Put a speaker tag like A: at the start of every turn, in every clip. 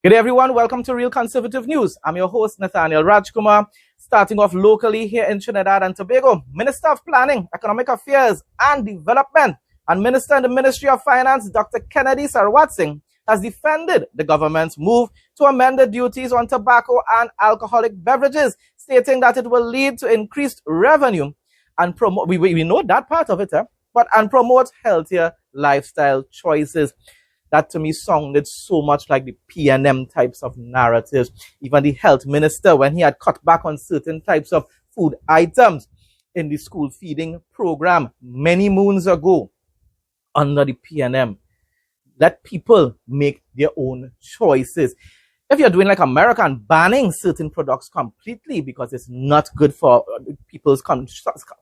A: Good day, everyone. Welcome to Real Conservative News. I'm your host, Nathaniel Rajkumar. Starting off locally here in Trinidad and Tobago, Minister of Planning, Economic Affairs and Development and Minister in the Ministry of Finance, Dr. Kennedy Sarwatsing, has defended the government's move to amend the duties on tobacco and alcoholic beverages, stating that it will lead to increased revenue and promote, we know that part of it, and promote healthier lifestyle choices. That to me sounded so much like the PNM types of narratives. Even the health minister, when he had cut back on certain types of food items in the school feeding program many moons ago under the PNM, let people make their own choices. If you're doing like America and banning certain products completely because it's not good for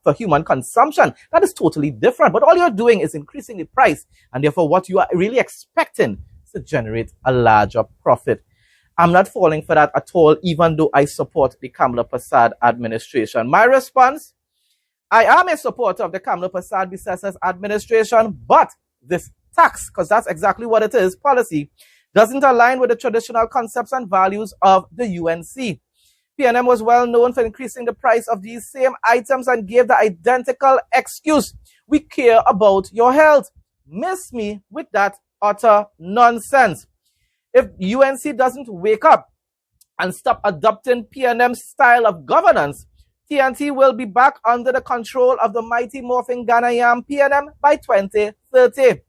A: for human consumption, that is totally different. But all you're doing is increasing the price, and therefore what you are really expecting is to generate a larger profit. I'm not falling for that at all, even though I support the Kamla Prasad administration. My response: I am a supporter of the Kamla Prasad BCSS administration, but this tax, because that's exactly what it is, policy, doesn't align with the traditional concepts and values of the UNC. PNM was well known for increasing the price of these same items and gave the identical excuse: we care about your health. Miss me with that utter nonsense. If UNC doesn't wake up and stop adopting PNM's style of governance, TNT will be back under the control of the mighty morphing Ghanaian PNM by 2030.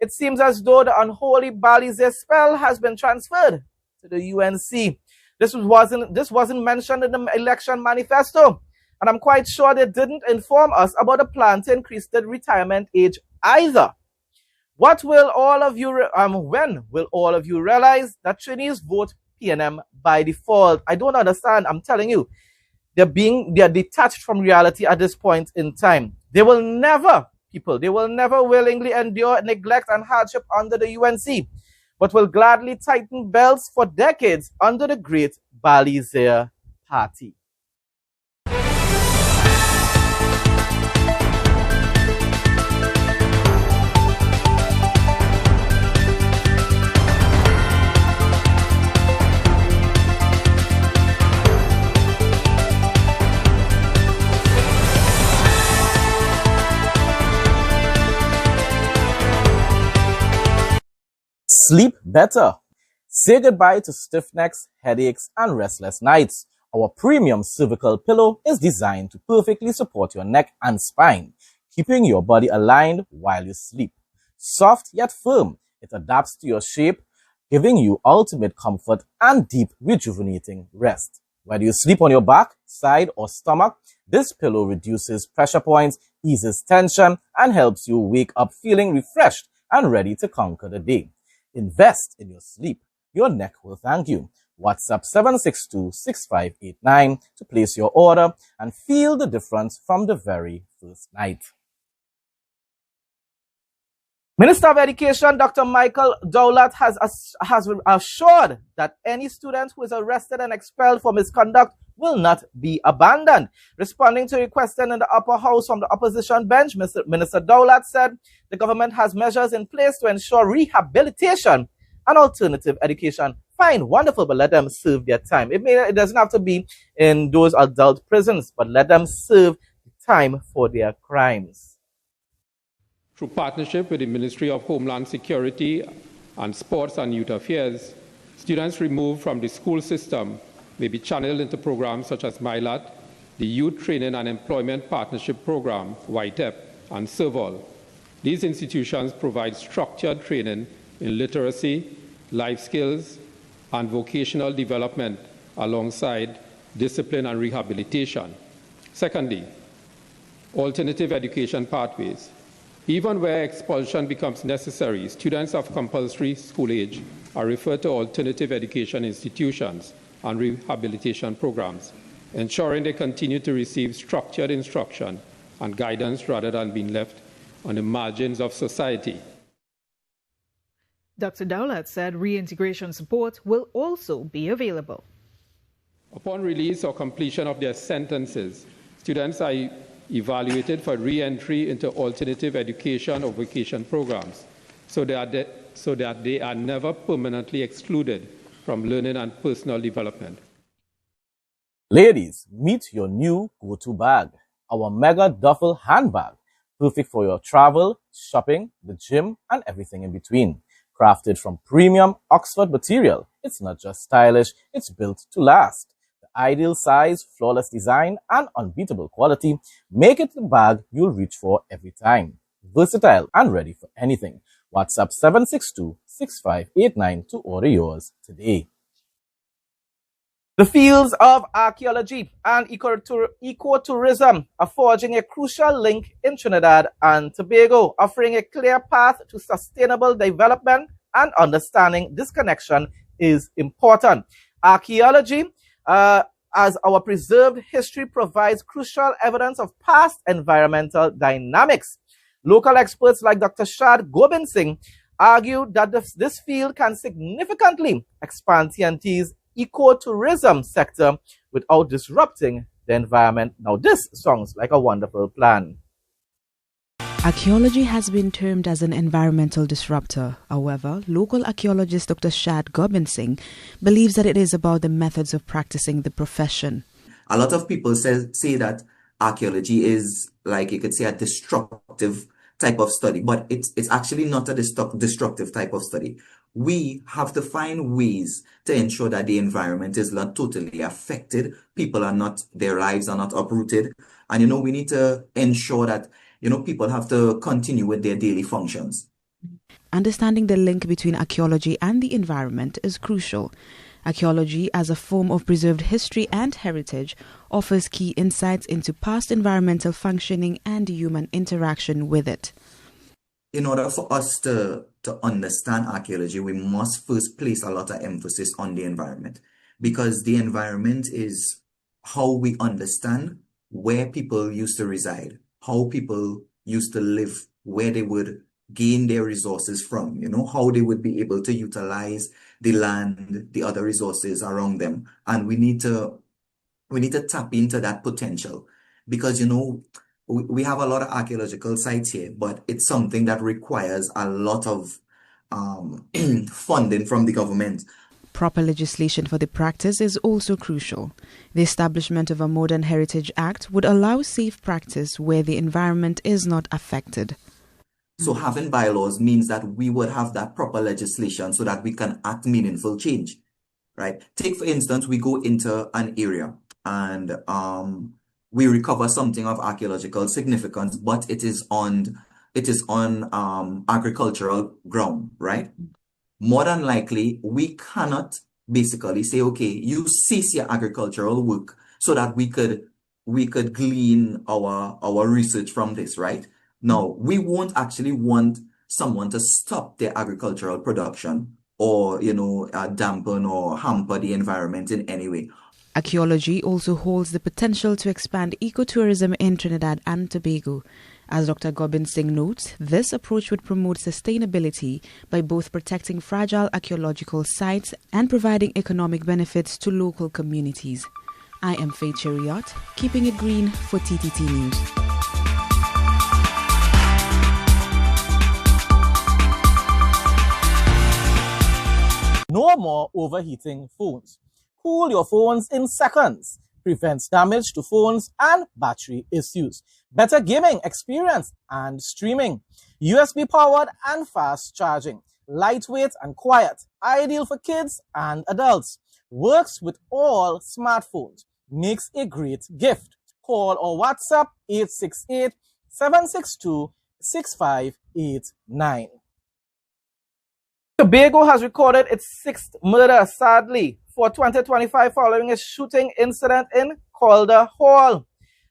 A: It seems as though the unholy Balize spell has been transferred to the UNC. This wasn't mentioned in the election manifesto, and I'm quite sure they didn't inform us about the plan to increase the retirement age either. When will all of you realize that Trinis vote PNM by default? I don't understand. I'm telling you, they're detached from reality at this point in time. They will never willingly endure neglect and hardship under the UNC, but will gladly tighten belts for decades under the great Balize party. Sleep better. Say goodbye to stiff necks, headaches, and restless nights. Our premium cervical pillow is designed to perfectly support your neck and spine, keeping your body aligned while you sleep. Soft yet firm, it adapts to your shape, giving you ultimate comfort and deep, rejuvenating rest. Whether you sleep on your back, side, or stomach, this pillow reduces pressure points, eases tension, and helps you wake up feeling refreshed and ready to conquer the day. Invest in your sleep. Your neck will thank you. WhatsApp 762-6589 to place your order and feel the difference from the very first night. Minister of Education Dr. Michael Dowlat has assured that any student who is arrested and expelled for misconduct will not be abandoned. Responding to a question in the upper house from the opposition bench, Minister Dowlat said the government has measures in place to ensure rehabilitation and alternative education. Fine, wonderful, but let them serve their time. It doesn't have to be in those adult prisons, but let them serve the time for their crimes.
B: Through partnership with the Ministry of Homeland Security and Sports and Youth Affairs, students removed from the school system may be channeled into programs such as MILAT, the Youth Training and Employment Partnership Program, YTEP, and SERVOL. These institutions provide structured training in literacy, life skills, and vocational development alongside discipline and rehabilitation. Secondly, alternative education pathways. Even where expulsion becomes necessary, students of compulsory school age are referred to alternative education institutions and rehabilitation programs, ensuring they continue to receive structured instruction and guidance rather than being left on the margins of society.
C: Dr. Dowlat said reintegration support will also be available.
B: Upon release or completion of their sentences, students are evaluated for re-entry into alternative education or vocation programs so that they are never permanently excluded from learning and personal development.
A: Ladies, meet your new go-to bag, our mega duffel handbag, perfect for your travel, shopping, the gym, and everything in between. Crafted from premium Oxford material, it's not just stylish, it's built to last. The ideal size, flawless design, and unbeatable quality make it the bag you'll reach for every time. Versatile and ready for anything. WhatsApp 762-6589 to order yours today. The fields of archaeology and ecotourism are forging a crucial link in Trinidad and Tobago, offering a clear path to sustainable development, and understanding this connection is important. Archaeology, as our preserved history, provides crucial evidence of past environmental dynamics. Local experts like Dr. Shad Gobinsing argue that this field can significantly expand TNT's ecotourism sector without disrupting the environment. Now, this sounds like a wonderful plan.
D: Archaeology has been termed as an environmental disruptor. However, local archaeologist Dr. Shad Gobinsing believes that it is about the methods of practicing the profession.
E: A lot of people say that archaeology is, like you could say, a destructive type of study, but it's actually not a destructive type of study. We have to find ways to ensure that the environment is not totally affected. Their lives are not uprooted. And, we need to ensure that, people have to continue with their daily functions.
D: Understanding the link between archaeology and the environment is crucial. Archaeology, as a form of preserved history and heritage, offers key insights into past environmental functioning and human interaction with it.
E: In order for us to understand archaeology, we must first place a lot of emphasis on the environment, because the environment is how we understand where people used to reside, how people used to live, where they would gain their resources from, how they would be able to utilize the land, the other resources around them. And we need to tap into that potential, because, we have a lot of archaeological sites here, but it's something that requires a lot of funding from the government.
D: Proper legislation for the practice is also crucial. The establishment of a Modern Heritage Act would allow safe practice where the environment is not affected.
E: So having bylaws means that we would have that proper legislation so that we can act meaningful change, right? Take, for instance, we go into an area and we recover something of archaeological significance, but it is on agricultural ground, right? More than likely, we cannot basically say, okay, you cease your agricultural work so that we could glean our research from this, right? Now, we won't actually want someone to stop their agricultural production or, dampen or hamper the environment in any way.
D: Archaeology also holds the potential to expand ecotourism in Trinidad and Tobago. As Dr. Gobinsing notes, this approach would promote sustainability by both protecting fragile archaeological sites and providing economic benefits to local communities. I am Faith Chariot, keeping it green for TTT News.
A: No more overheating phones. Cool your phones in seconds. Prevents damage to phones and battery issues. Better gaming experience and streaming. USB powered and fast charging. Lightweight and quiet. Ideal for kids and adults. Works with all smartphones. Makes a great gift. Call or WhatsApp 868-762-6589. Tobago has recorded its sixth murder, sadly, for 2025 following a shooting incident in Calder Hall.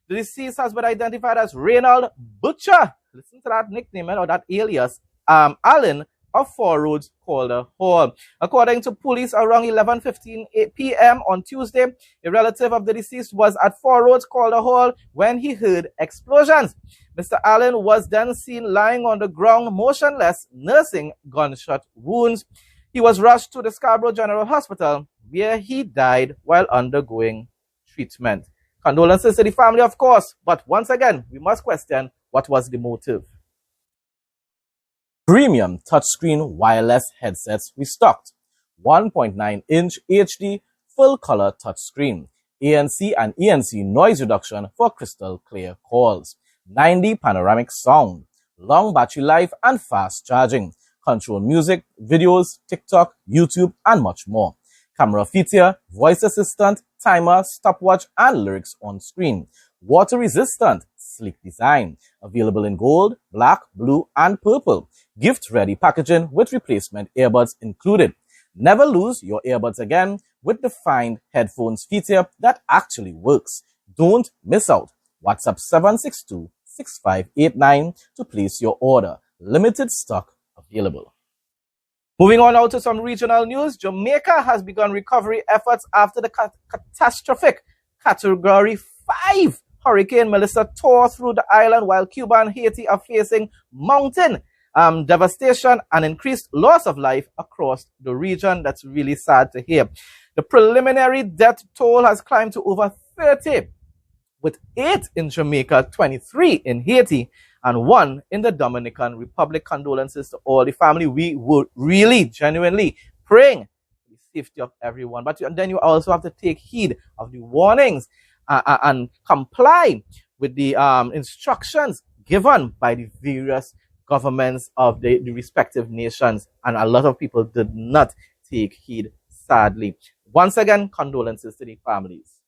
A: The deceased has been identified as Reynald Butcher. Listen to that nickname or that alias. Allen of 4 Roads, Calder Hall. According to police, around 11:15 p.m. on Tuesday, a relative of the deceased was at 4 Roads, Calder Hall when he heard explosions. Mr. Allen was then seen lying on the ground, motionless, nursing gunshot wounds. He was rushed to the Scarborough General Hospital, where he died while undergoing treatment. Condolences to the family, of course, but once again, we must question what was the motive. Premium touchscreen wireless headsets restocked. 1.9-inch HD full-color touchscreen, ANC and ENC noise reduction for crystal clear calls, 9D panoramic sound, long battery life and fast charging, control music, videos, TikTok, YouTube, and much more. Camera feature, voice assistant, timer, stopwatch, and lyrics on screen. Water resistant, sleek design. Available in gold, black, blue, and purple. Gift ready packaging with replacement earbuds included. Never lose your earbuds again with the Find Headphones feature that actually works. Don't miss out. WhatsApp 762-6589 to place your order. Limited stock available. Moving on now to some regional news. Jamaica has begun recovery efforts after the catastrophic Category 5 Hurricane Melissa tore through the island, while Cuba and Haiti are facing mountain devastation and increased loss of life across the region. That's really sad to hear. The preliminary death toll has climbed to over 30, with 8 in Jamaica, 23 in Haiti, and 1 in the Dominican Republic. Condolences to all the family. We were really, genuinely praying for the safety of everyone. But then you also have to take heed of the warnings and comply with the instructions given by the various governments of the respective nations. And a lot of people did not take heed, sadly. Once again, condolences to the families.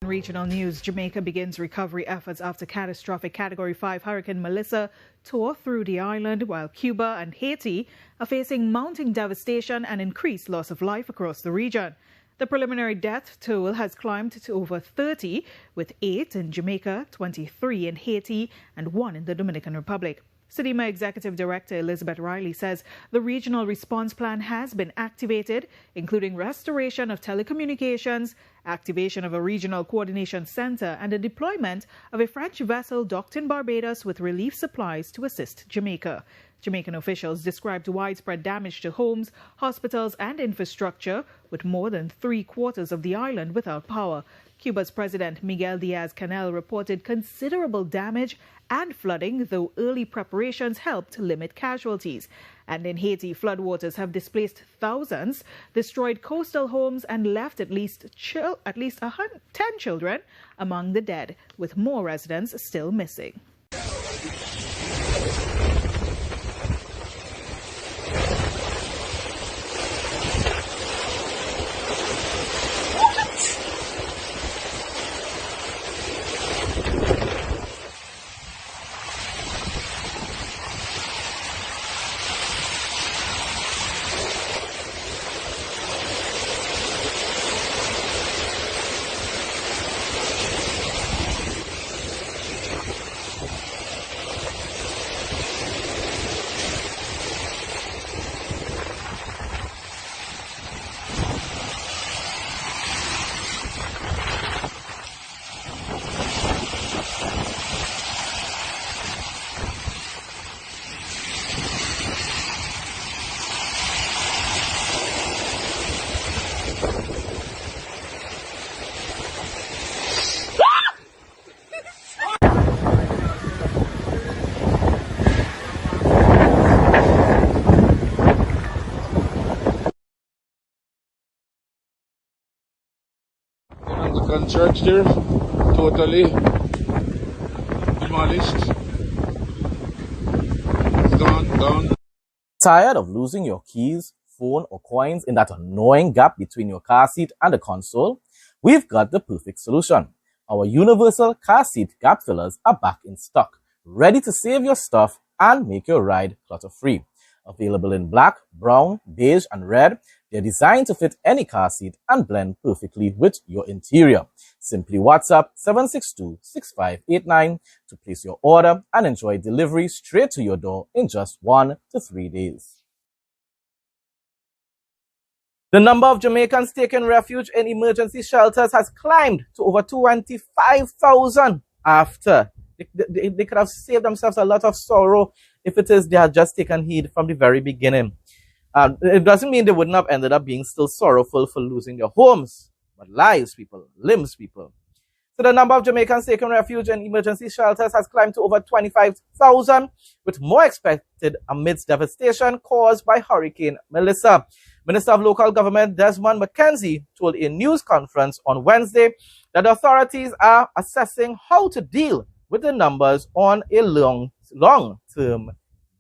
C: In regional news, Jamaica begins recovery efforts after catastrophic Category 5 Hurricane Melissa tore through the island, while Cuba and Haiti are facing mounting devastation and increased loss of life across the region. The preliminary death toll has climbed to over 30, with 8 in Jamaica, 23 in Haiti, and 1 in the Dominican Republic. CIDIMA Executive Director Elizabeth Riley says the regional response plan has been activated, including restoration of telecommunications, activation of a regional coordination center, and the deployment of a French vessel docked in Barbados with relief supplies to assist Jamaica. Jamaican officials described widespread damage to homes, hospitals, and infrastructure, with more than 3/4 of the island without power. Cuba's President Miguel Diaz-Canel reported considerable damage and flooding, though early preparations helped limit casualties. And in Haiti, floodwaters have displaced thousands, destroyed coastal homes, and left at least 10 children among the dead, with more residents still missing.
F: Anglican church there, totally demolished. It's gone.
A: Tired of losing your keys, phone, or coins in that annoying gap between your car seat and the console? We've got the perfect solution. Our universal car seat gap fillers are back in stock, ready to save your stuff and make your ride clutter-free. Available in black, brown, beige, and red, they're designed to fit any car seat and blend perfectly with your interior. Simply WhatsApp 762-6589 to place your order and enjoy delivery straight to your door in just 1 to 3 days. The number of Jamaicans taking refuge in emergency shelters has climbed to over 25,000 after. They could have saved themselves a lot of sorrow if it is they had just taken heed from the very beginning. It doesn't mean they wouldn't have ended up being still sorrowful for losing their homes, but lives, people, limbs, people. So the number of Jamaicans taking refuge in emergency shelters has climbed to over 25,000, with more expected amidst devastation caused by Hurricane Melissa. Minister of Local Government Desmond McKenzie told a news conference on Wednesday that authorities are assessing how to deal with the numbers on a long-term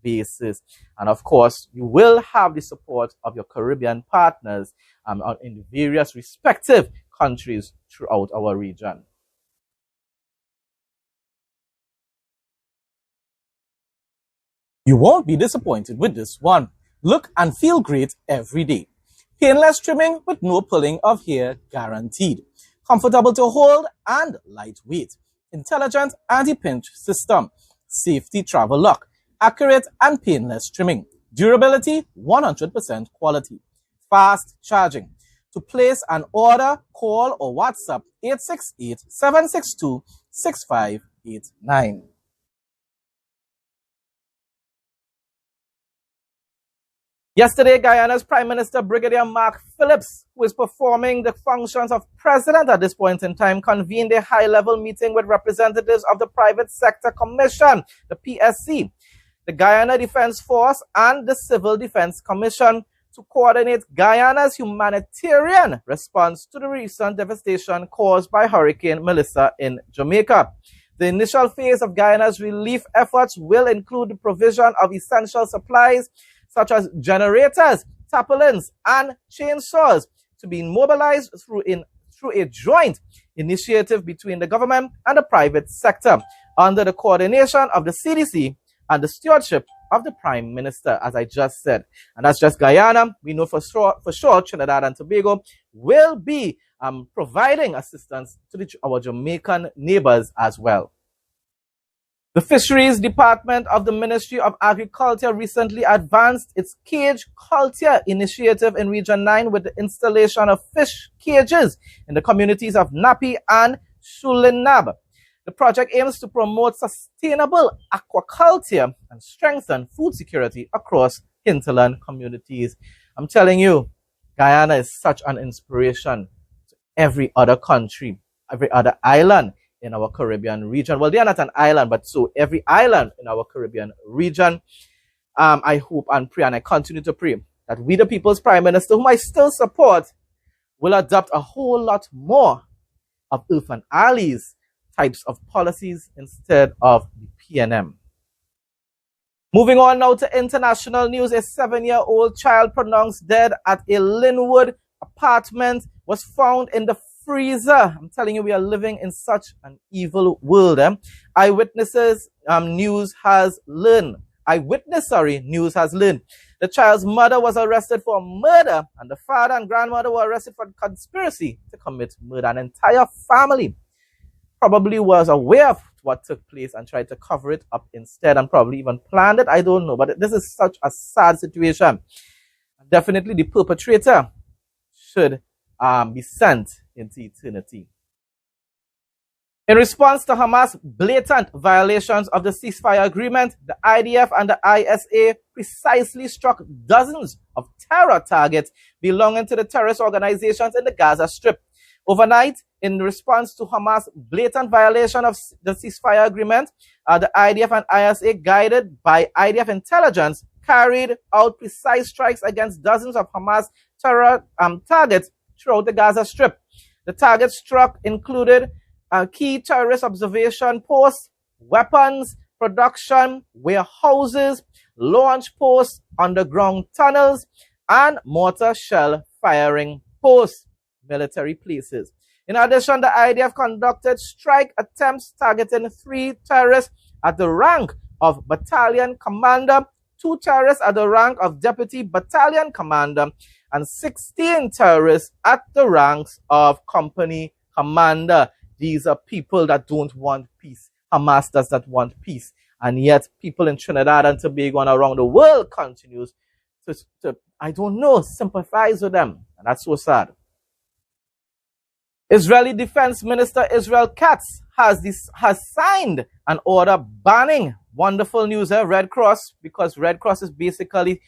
A: basis. And of course, you will have the support of your Caribbean partners in the various respective countries throughout our region. You won't be disappointed with this one. Look and feel great every day. Painless trimming with no pulling of hair guaranteed. Comfortable to hold and lightweight. Intelligent anti-pinch system. Safety travel lock. Accurate and painless trimming. Durability 100% quality. Fast charging. To place an order, call or WhatsApp 868-762-6589. Yesterday, Guyana's Prime Minister Brigadier Mark Phillips, who is performing the functions of president at this point in time, convened a high-level meeting with representatives of the Private Sector Commission, the PSC, the Guyana Defense Force, and the Civil Defense Commission to coordinate Guyana's humanitarian response to the recent devastation caused by Hurricane Melissa in Jamaica. The initial phase of Guyana's relief efforts will include the provision of essential supplies such as generators, tarpaulins, and chainsaws to be mobilized through a joint initiative between the government and the private sector under the coordination of the CDC and the stewardship of the Prime Minister, as I just said. And that's just Guyana. We know for sure Trinidad and Tobago will be providing assistance to our Jamaican neighbors as well. The Fisheries Department of the Ministry of Agriculture recently advanced its cage culture initiative in Region 9 with the installation of fish cages in the communities of Napi and Shulinab. The project aims to promote sustainable aquaculture and strengthen food security across hinterland communities. I'm telling you, Guyana is such an inspiration to every other country, every other island in our Caribbean region. Well, they are not an island, but so every island in our Caribbean region. I hope and pray, and I continue to pray, that we, the People's Prime Minister, whom I still support, will adopt a whole lot more of Earth and Allies types of policies instead of the PNM. Moving on now to international news. A 7-year-old child pronounced dead at a Linwood apartment was found in the freezer. I'm telling you, we are living in such an evil world. Eyewitness news has learned. The child's mother was arrested for murder, and the father and grandmother were arrested for conspiracy to commit murder. An entire family probably was aware of what took place and tried to cover it up instead, and probably even planned it. I don't know, but this is such a sad situation. Definitely the perpetrator should be sent into eternity. In response to Hamas' blatant violations of the ceasefire agreement, the IDF and the ISA precisely struck dozens of terror targets belonging to the terrorist organizations in the Gaza Strip. Overnight, in response to Hamas' blatant violation of the ceasefire agreement, the IDF and ISA, guided by IDF intelligence, carried out precise strikes against dozens of Hamas terror targets throughout the Gaza Strip. The targets struck included key terrorist observation posts, weapons production, warehouses, launch posts, underground tunnels, and mortar shell firing posts, military places. In addition, the IDF conducted strike attempts targeting 3 terrorists at the rank of battalion commander, 2 terrorists at the rank of deputy battalion commander, and 16 terrorists at the ranks of company commander. These are people that don't want peace. Hamas does not want peace. And yet people in Trinidad and Tobago and around the world continues to I don't know, sympathize with them. And that's so sad. Israeli Defense Minister Israel Katz has signed an order banning, wonderful news, Red Cross, because Red Cross is basically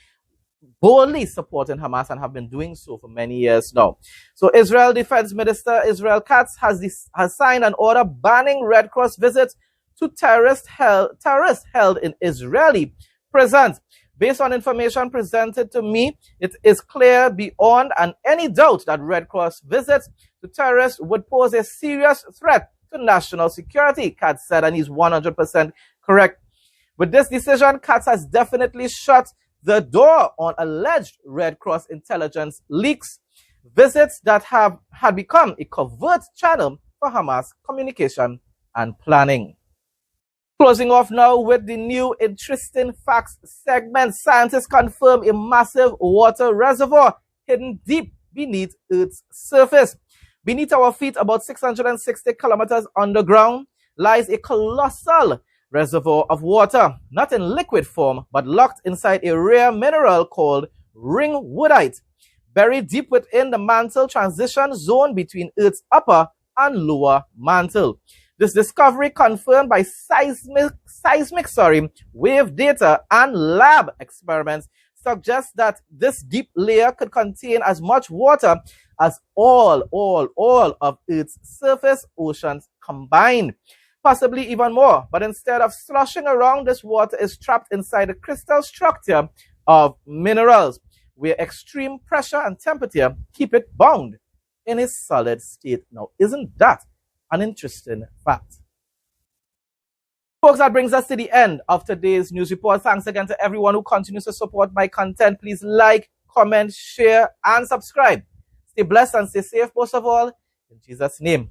A: boldly supporting Hamas and have been doing so for many years now. So Israel Defense Minister Israel Katz has signed an order banning Red Cross visits to terrorists held in Israeli prisons. Based on information presented to me, it is clear beyond any doubt that Red Cross visits to terrorists would pose a serious threat to national security, Katz said, and he's 100% correct. With this decision, Katz has definitely shut the door on alleged Red Cross intelligence leaks, visits that had become a covert channel for Hamas communication and planning. Closing off now with the new interesting facts segment. Scientists confirm a massive water reservoir hidden deep beneath Earth's surface. Beneath our feet, about 660 kilometers underground, lies a colossal reservoir of water, not in liquid form, but locked inside a rare mineral called ringwoodite, buried deep within the mantle transition zone between Earth's upper and lower mantle. This discovery, confirmed by seismic wave data and lab experiments, suggests that this deep layer could contain as much water as all of Earth's surface oceans combined, possibly even more. But instead of sloshing around, this water is trapped inside the crystal structure of minerals, where extreme pressure and temperature keep it bound in a solid state. Now, isn't that an interesting fact? Folks, that brings us to the end of today's news report. Thanks again to everyone who continues to support my content. Please like, comment, share, and subscribe. Stay blessed and stay safe, most of all, in Jesus' name.